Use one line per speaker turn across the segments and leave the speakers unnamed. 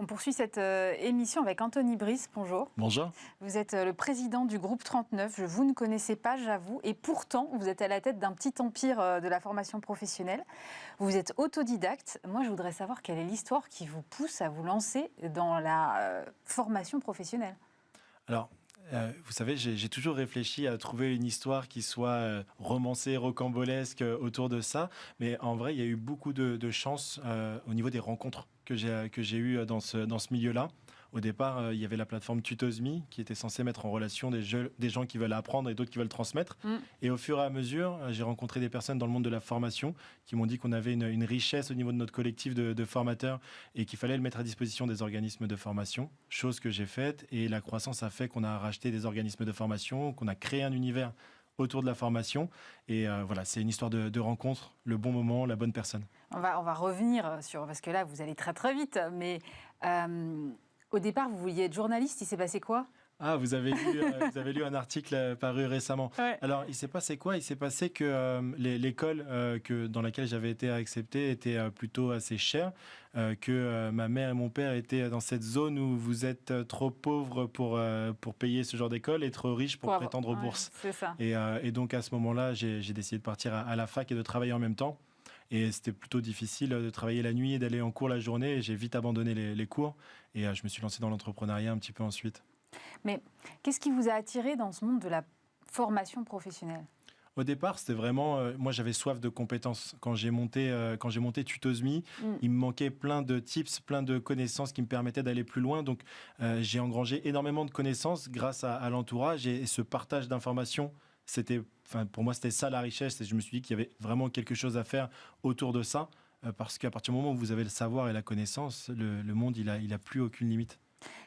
On poursuit cette émission avec Anthony Brice. Bonjour.
Bonjour.
Vous êtes le président du groupe 39. Vous ne connaissez pas, j'avoue. Et pourtant, vous êtes à la tête d'un petit empire de la formation professionnelle. Vous êtes autodidacte. Moi, je voudrais savoir quelle est l'histoire qui vous pousse à vous lancer dans la formation professionnelle.
Alors, vous savez, j'ai toujours réfléchi à trouver une histoire qui soit romancée, rocambolesque autour de ça. Mais en vrai, il y a eu beaucoup de chance au niveau des rencontres que j'ai eues dans ce milieu-là. Au départ, il y avait la plateforme Tutos.me qui était censée mettre en relation des gens qui veulent apprendre et d'autres qui veulent transmettre. Et au fur et à mesure, j'ai rencontré des personnes dans le monde de la formation qui m'ont dit qu'on avait une richesse au niveau de notre collectif de formateurs et qu'il fallait le mettre à disposition des organismes de formation, chose que j'ai faite. Et la croissance a fait qu'on a racheté des organismes de formation, qu'on a créé un univers autour de la formation. Et voilà, c'est une histoire de rencontre, le bon moment, la bonne personne.
On va revenir sur... Parce que là, vous allez très très vite. Mais... au départ, vous vouliez être journaliste, il s'est passé quoi ?
Ah, vous avez lu un article paru récemment.
Ouais.
Alors, il s'est passé quoi ? Il s'est passé que l'école dans laquelle j'avais été accepté était plutôt assez chère, que ma mère et mon père étaient dans cette zone où vous êtes trop pauvre pour payer ce genre d'école et trop riche pour prétendre aux bourses.
C'est ça.
Et donc, à ce moment-là, j'ai décidé de partir à la fac et de travailler en même temps. Et c'était plutôt difficile de travailler la nuit et d'aller en cours la journée. Et j'ai vite abandonné les cours. Et je me suis lancé dans l'entrepreneuriat un petit peu ensuite.
Mais qu'est-ce qui vous a attiré dans ce monde de la formation professionnelle ?
Au départ, c'était vraiment... moi, j'avais soif de compétences. Quand j'ai monté Tutos.me, il me manquait plein de tips, plein de connaissances qui me permettaient d'aller plus loin. Donc, j'ai engrangé énormément de connaissances grâce à l'entourage et ce partage d'informations. Pour moi, c'était ça la richesse. Et je me suis dit qu'il y avait vraiment quelque chose à faire autour de ça. Parce qu'à partir du moment où vous avez le savoir et la connaissance, le monde, il a plus aucune limite.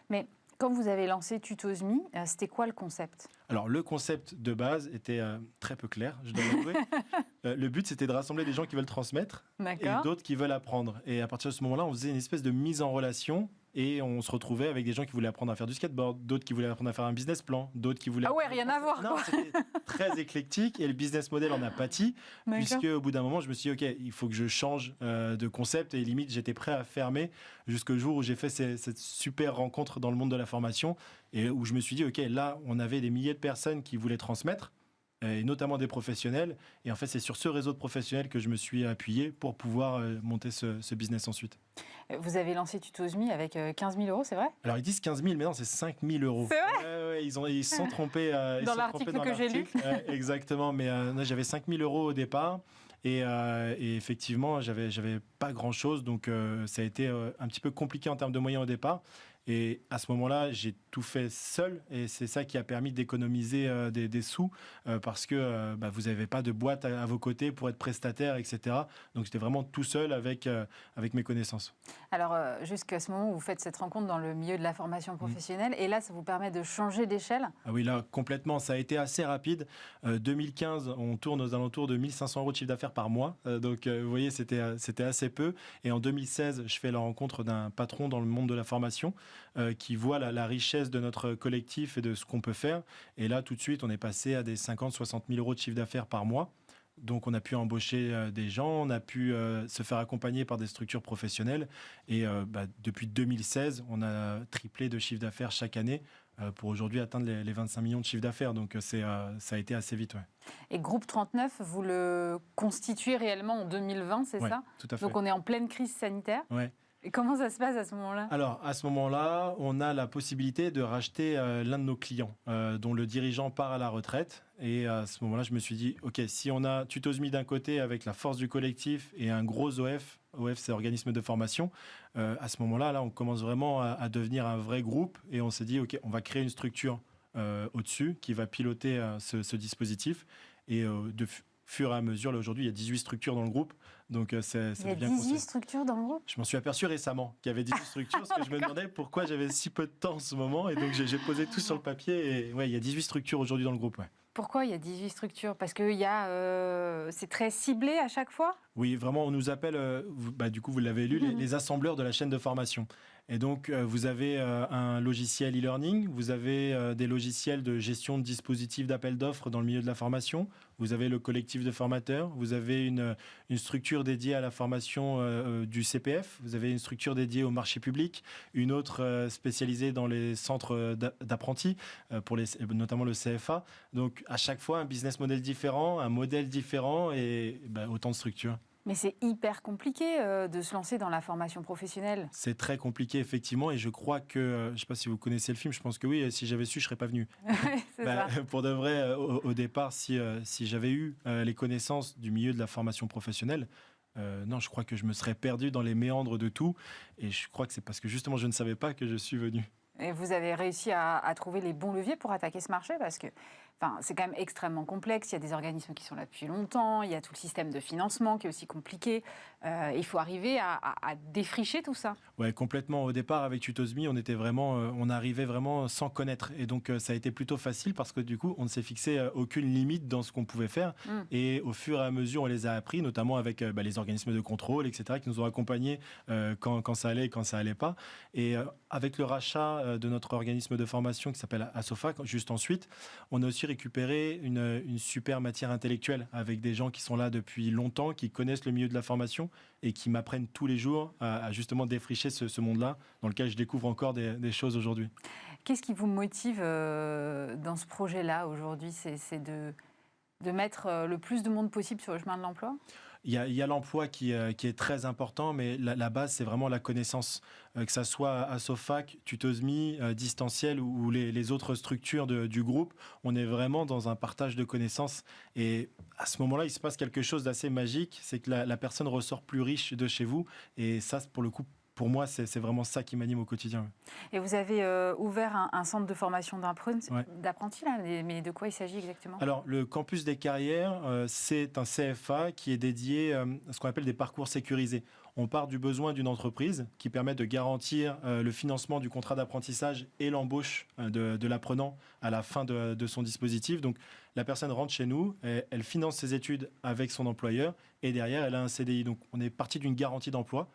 Mais quand vous avez lancé Tutos.me, c'était quoi le concept ?
Alors, le concept de base était très peu clair, je dois l'avouer. Le but, c'était de rassembler des gens qui veulent transmettre et d'autres qui veulent apprendre. Et à partir de ce moment-là, on faisait une espèce de mise en relation. Et on se retrouvait avec des gens qui voulaient apprendre à faire du skateboard, d'autres qui voulaient apprendre à faire un business plan, d'autres qui voulaient...
Ah ouais, rien à voir,
Non, c'était très éclectique et le business model en a pâti, puisque au bout d'un moment, je me suis dit, OK, il faut que je change de concept et limite, j'étais prêt à fermer jusqu'au jour où j'ai fait cette super rencontre dans le monde de la formation et où je me suis dit, OK, là, on avait des milliers de personnes qui voulaient transmettre, et notamment des professionnels. Et en fait, c'est sur ce réseau de professionnels que je me suis appuyé pour pouvoir monter ce business ensuite.
Vous avez lancé Tutos.me avec 15 000 €, c'est vrai ?
Alors, ils disent 15 000, mais non, c'est 5 000 €.
C'est vrai ?
Ouais, ils se sont trompés.
Dans l'article que j'ai lu.
Exactement, mais j'avais 5 000 € au départ. Et effectivement, j'avais pas grand-chose. Donc, ça a été un petit peu compliqué en termes de moyens au départ. Et à ce moment-là, j'ai tout fait seul et c'est ça qui a permis d'économiser des sous parce que vous n'avez pas de boîte à vos côtés pour être prestataire, etc. Donc, j'étais vraiment tout seul avec mes connaissances.
Alors, jusqu'à ce moment où vous faites cette rencontre dans le milieu de la formation professionnelle, et là, ça vous permet de changer d'échelle ?
Ah oui, là, complètement. Ça a été assez rapide. 2015, on tourne aux alentours de 1 500 € de chiffre d'affaires par mois. Donc, vous voyez, c'était assez peu. Et en 2016, je fais la rencontre d'un patron dans le monde de la formation qui voit la richesse de notre collectif et de ce qu'on peut faire. Et là, tout de suite, on est passé à des 50-60 000 € de chiffre d'affaires par mois. Donc, on a pu embaucher des gens, on a pu se faire accompagner par des structures professionnelles. Et depuis 2016, on a triplé de chiffre d'affaires chaque année pour aujourd'hui atteindre les 25 millions de chiffre d'affaires. Donc, ça a été assez vite. Ouais.
Et Groupe 39, vous le constituez réellement en 2020, c'est ça ?
Tout à fait.
Donc, on est en pleine crise sanitaire.
Ouais.
Et comment ça se passe à ce moment-là ?
Alors, à ce moment-là, on a la possibilité de racheter l'un de nos clients, dont le dirigeant part à la retraite. Et à ce moment-là, je me suis dit, OK, si on a Tutos.me d'un côté avec la force du collectif et un gros OF, c'est organisme de formation, à ce moment-là, on commence vraiment à devenir un vrai groupe. Et on s'est dit, OK, on va créer une structure au-dessus qui va piloter ce dispositif. Et fur et à mesure, là aujourd'hui, il y a 18 structures dans le groupe. Donc,
il y a 18 structures dans le groupe ?
Je m'en suis aperçu récemment qu'il y avait 18 structures parce que je me demandais pourquoi j'avais si peu de temps en ce moment. Et donc, j'ai posé tout sur le papier. Et ouais, il y a 18 structures aujourd'hui dans le groupe. Ouais.
Pourquoi il y a 18 structures ? Parce que c'est très ciblé à chaque fois ?
Oui, vraiment, on nous appelle, du coup, vous l'avez lu, les assembleurs de la chaîne de formation. Et donc, vous avez un logiciel e-learning, vous avez des logiciels de gestion de dispositifs d'appel d'offres dans le milieu de la formation, vous avez le collectif de formateurs, vous avez une structure dédiée à la formation du CPF, vous avez une structure dédiée au marché public, une autre spécialisée dans les centres d'apprentis, notamment le CFA. Donc, à chaque fois, un business model différent, un modèle différent et autant de structures.
Mais c'est hyper compliqué de se lancer dans la formation professionnelle.
C'est très compliqué, effectivement, et je crois que, je ne sais pas si vous connaissez le film, je pense que oui, si j'avais su, je ne serais pas venu.
C'est ça.
Pour de vrai, au départ, si j'avais eu les connaissances du milieu de la formation professionnelle, non, je crois que je me serais perdu dans les méandres de tout, et je crois que c'est parce que justement, je ne savais pas que je suis venu.
Et vous avez réussi à trouver les bons leviers pour attaquer ce marché parce que c'est quand même extrêmement complexe. Il y a des organismes qui sont là depuis longtemps. Il y a tout le système de financement qui est aussi compliqué. Il faut arriver à défricher tout ça.
Ouais, complètement. Au départ, avec Tutosme, on arrivait vraiment sans connaître. Et donc, ça a été plutôt facile parce que du coup, on ne s'est fixé aucune limite dans ce qu'on pouvait faire. Et au fur et à mesure, on les a appris, notamment avec les organismes de contrôle, etc., qui nous ont accompagnés quand ça allait et quand ça allait pas. Et avec le rachat de notre organisme de formation qui s'appelle Asofa, juste ensuite, on a aussi récupéré une super matière intellectuelle avec des gens qui sont là depuis longtemps, qui connaissent le milieu de la formation et qui m'apprennent tous les jours à justement défricher ce monde-là dans lequel je découvre encore des choses aujourd'hui.
Qu'est-ce qui vous motive dans ce projet-là aujourd'hui? C'est de mettre le plus de monde possible sur le chemin de l'emploi?
Il y a l'emploi qui est très important, mais la base, c'est vraiment la connaissance. Que ça soit à Sofac, Tutosme, Distanciel ou les autres structures du groupe, on est vraiment dans un partage de connaissances. Et à ce moment-là, il se passe quelque chose d'assez magique, c'est que la personne ressort plus riche de chez vous. Et ça, pour le coup, pour moi, c'est vraiment ça qui m'anime au quotidien.
Et vous avez ouvert un centre de formation d'apprentis, là, mais de quoi il s'agit exactement?
Alors, le campus des carrières, c'est un CFA qui est dédié à ce qu'on appelle des parcours sécurisés. On part du besoin d'une entreprise qui permet de garantir le financement du contrat d'apprentissage et l'embauche de l'apprenant à la fin de son dispositif. Donc, la personne rentre chez nous, elle finance ses études avec son employeur et derrière, elle a un CDI. Donc, on est parti d'une garantie d'emploi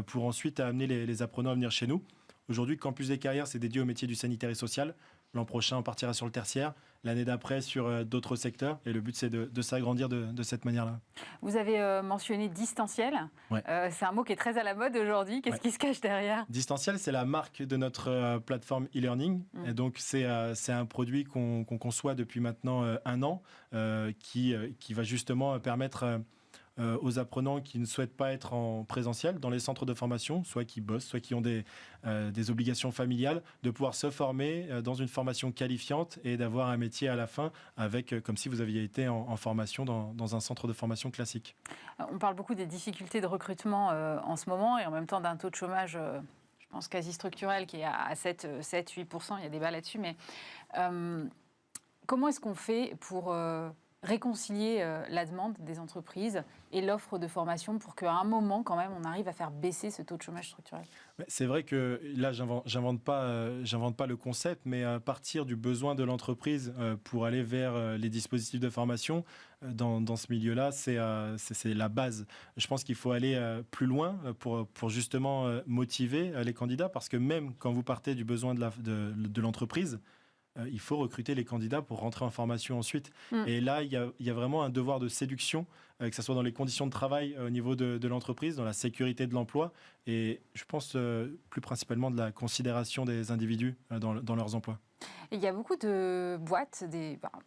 pour ensuite amener les apprenants à venir chez nous. Aujourd'hui, Campus des carrières, c'est dédié au métier du sanitaire et social. L'an prochain, on partira sur le tertiaire. L'année d'après, sur d'autres secteurs. Et le but, c'est de s'agrandir de cette manière-là.
Vous avez mentionné distanciel.
Ouais.
C'est un mot qui est très à la mode aujourd'hui. Qu'est-ce qui se cache derrière?
Distanciel, c'est la marque de notre plateforme e-learning. Et donc, c'est un produit qu'on conçoit depuis maintenant 1 an qui va justement permettre aux apprenants qui ne souhaitent pas être en présentiel dans les centres de formation, soit qui bossent, soit qui ont des obligations familiales, de pouvoir se former dans une formation qualifiante et d'avoir un métier à la fin comme si vous aviez été en formation dans un centre de formation classique.
On parle beaucoup des difficultés de recrutement en ce moment et en même temps d'un taux de chômage, je pense, quasi structurel qui est à 7-8%. Il y a des débat là-dessus. Mais comment est-ce qu'on fait pour réconcilier la demande des entreprises et l'offre de formation pour qu'à un moment, quand même, on arrive à faire baisser ce taux de chômage structurel?
C'est vrai que là, j'invente pas le concept, mais à partir du besoin de l'entreprise pour aller vers les dispositifs de formation, dans ce milieu-là, c'est la base. Je pense qu'il faut aller plus loin pour justement motiver les candidats, parce que même quand vous partez du besoin de l'entreprise, il faut recruter les candidats pour rentrer en formation ensuite. Et là, il y a vraiment un devoir de séduction, que ce soit dans les conditions de travail au niveau de l'entreprise, dans la sécurité de l'emploi, et je pense plus principalement de la considération des individus dans leurs emplois.
Et il y a beaucoup de boîtes,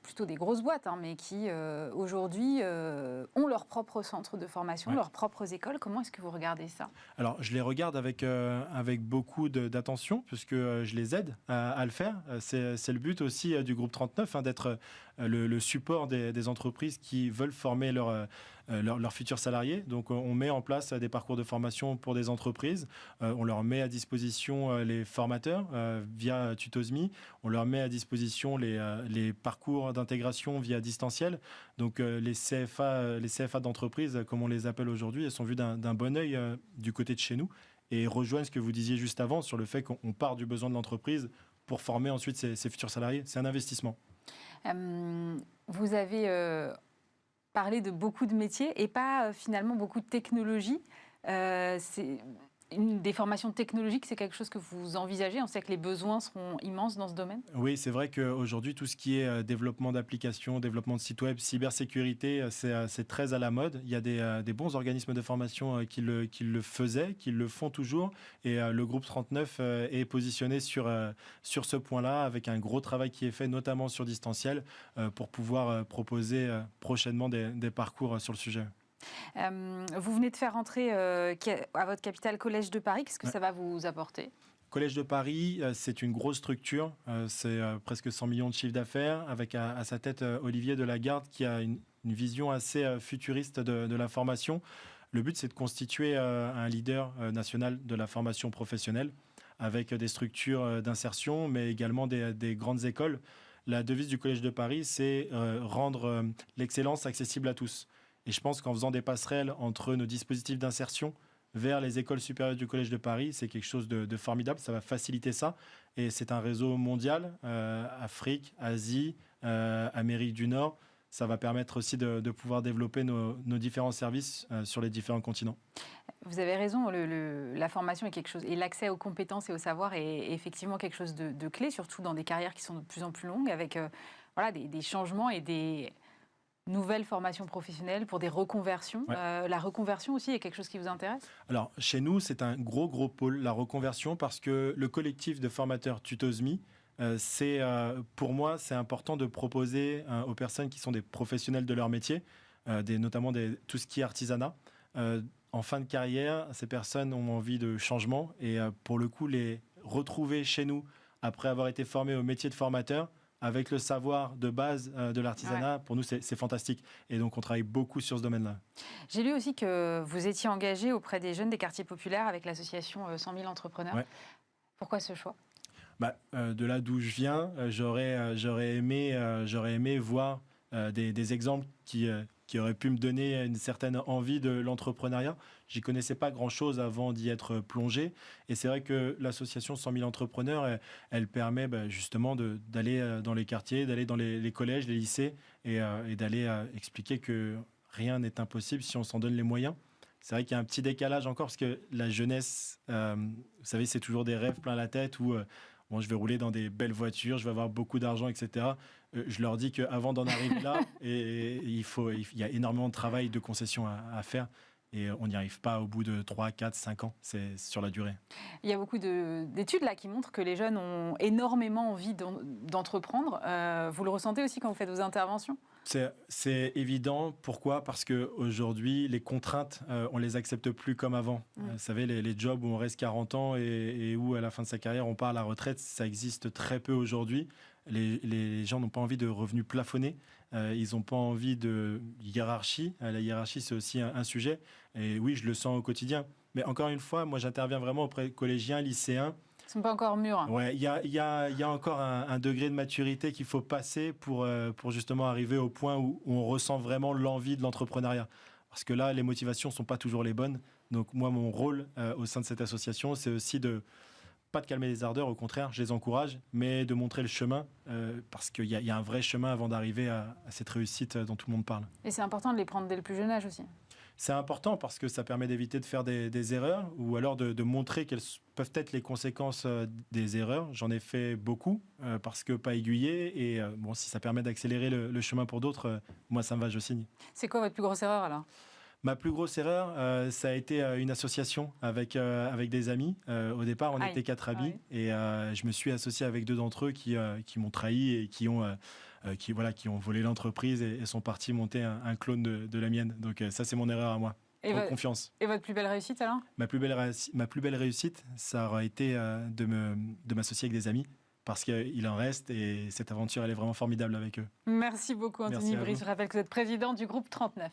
plutôt des grosses boîtes, mais qui aujourd'hui ont leur propre centre de formation, leurs propres écoles. Comment est-ce que vous regardez ça? Alors,
je les regarde avec beaucoup d'attention, puisque je les aide à le faire. C'est le but aussi du groupe 39, d'être le support des entreprises qui veulent former leurs futurs salariés. Donc, on met en place des parcours de formation pour des entreprises. On leur met à disposition les formateurs via Tutosme. On leur met à disposition les parcours d'intégration via Distanciel. Donc, les CFA d'entreprise, comme on les appelle aujourd'hui, elles sont vues d'un bon œil du côté de chez nous et rejoignent ce que vous disiez juste avant sur le fait qu'on part du besoin de l'entreprise pour former ensuite ses futurs salariés. C'est un investissement.
Vous avez parlé de beaucoup de métiers et pas finalement beaucoup de technologies. Des formations technologiques, c'est quelque chose que vous envisagez? On sait que les besoins seront immenses dans ce domaine.
Oui, c'est vrai qu'aujourd'hui, tout ce qui est développement d'applications, développement de sites web, cybersécurité, c'est très à la mode. Il y a des bons organismes de formation qui le faisaient, qui le font toujours. Et le groupe 39 est positionné sur ce point-là, avec un gros travail qui est fait, notamment sur distanciel, pour pouvoir proposer prochainement des parcours sur le sujet.
Vous venez de faire entrer à votre capitale Collège de Paris. Qu'est-ce que ça va vous apporter?
Collège de Paris, c'est une grosse structure. C'est presque 100 millions de chiffre d'affaires, avec à sa tête Olivier Delagarde, qui a une vision assez futuriste de la formation. Le but, c'est de constituer un leader national de la formation professionnelle, avec des structures d'insertion, mais également des grandes écoles. La devise du Collège de Paris, c'est rendre l'excellence accessible à tous. Et je pense qu'en faisant des passerelles entre nos dispositifs d'insertion vers les écoles supérieures du Collège de Paris, c'est quelque chose de formidable. Ça va faciliter ça. Et c'est un réseau mondial, Afrique, Asie, Amérique du Nord. Ça va permettre aussi de pouvoir développer nos différents services sur les différents continents.
Vous avez raison, la formation est quelque chose, et l'accès aux compétences et au savoir est effectivement quelque chose de clé, surtout dans des carrières qui sont de plus en plus longues, avec des changements et des nouvelles formations professionnelles pour des reconversions. Ouais. La reconversion aussi est quelque chose qui vous intéresse? Alors,
chez nous, c'est un gros pôle, la reconversion, parce que le collectif de formateurs Tutosmi, pour moi, c'est important de proposer aux personnes qui sont des professionnels de leur métier, notamment tout ce qui est artisanat. En fin de carrière, ces personnes ont envie de changement et pour le coup, les retrouver chez nous après avoir été formés au métier de formateur, avec le savoir de base de l'artisanat, ouais. Pour nous, c'est fantastique. Et donc, on travaille beaucoup sur ce domaine-là.
J'ai lu aussi que vous étiez engagé auprès des jeunes des quartiers populaires avec l'association 100 000 entrepreneurs. Ouais. Pourquoi ce choix?
De là d'où je viens, j'aurais aimé voir des exemples qui auraient pu me donner une certaine envie de l'entrepreneuriat. J'y connaissais pas grand-chose avant d'y être plongé. Et c'est vrai que l'association 100 000 entrepreneurs, elle permet justement d'aller dans les quartiers, d'aller dans les collèges, les lycées et d'aller expliquer que rien n'est impossible si on s'en donne les moyens. C'est vrai qu'il y a un petit décalage encore parce que la jeunesse, vous savez, c'est toujours des rêves plein la tête où je vais rouler dans des belles voitures, je vais avoir beaucoup d'argent, etc. Je leur dis qu'avant d'en arriver là, il y a énormément de travail, de concessions à faire. Et on n'y arrive pas au bout de 3, 4, 5 ans. C'est sur la durée.
Il y a beaucoup d'études là qui montrent que les jeunes ont énormément envie d'entreprendre. Vous le ressentez aussi quand vous faites vos interventions?
C'est évident. Pourquoi? Parce qu'aujourd'hui, les contraintes, on ne les accepte plus comme avant. Vous savez, les jobs où on reste 40 ans et où, à la fin de sa carrière, on part à la retraite, ça existe très peu aujourd'hui. Les gens n'ont pas envie de revenus plafonnés. Ils n'ont pas envie de hiérarchie. La hiérarchie, c'est aussi un sujet. Et oui, je le sens au quotidien. Mais encore une fois, moi, j'interviens vraiment auprès de collégiens, lycéens.
Ils ne sont pas encore mûrs.
Ouais, il y a encore un degré de maturité qu'il faut passer pour justement arriver au point où on ressent vraiment l'envie de l'entrepreneuriat. Parce que là, les motivations ne sont pas toujours les bonnes. Donc moi, mon rôle au sein de cette association, c'est aussi pas de calmer les ardeurs, au contraire, je les encourage, mais de montrer le chemin, parce qu'il y a un vrai chemin avant d'arriver à cette réussite dont tout le monde parle.
Et c'est important de les prendre dès le plus jeune âge aussi.
C'est important parce que ça permet d'éviter de faire des erreurs ou alors de montrer quelles peuvent être les conséquences des erreurs. J'en ai fait beaucoup parce que pas aiguillé et si ça permet d'accélérer le chemin pour d'autres, moi ça me va, je signe.
C'est quoi votre plus grosse erreur alors ?
Ma plus grosse erreur, ça a été une association avec des amis. Au départ, on était 4 amis et je me suis associé avec 2 d'entre eux qui m'ont trahi et qui ont volé l'entreprise et sont partis monter un clone de la mienne. Donc ça, c'est mon erreur à moi. Confiance.
Et votre plus belle réussite alors ?
Ma plus belle réussite, ça aurait été de m'associer avec des amis. Parce qu'il en reste et cette aventure, elle est vraiment formidable avec eux.
Merci beaucoup, Anthony Brice. Je rappelle que vous êtes président du groupe 39.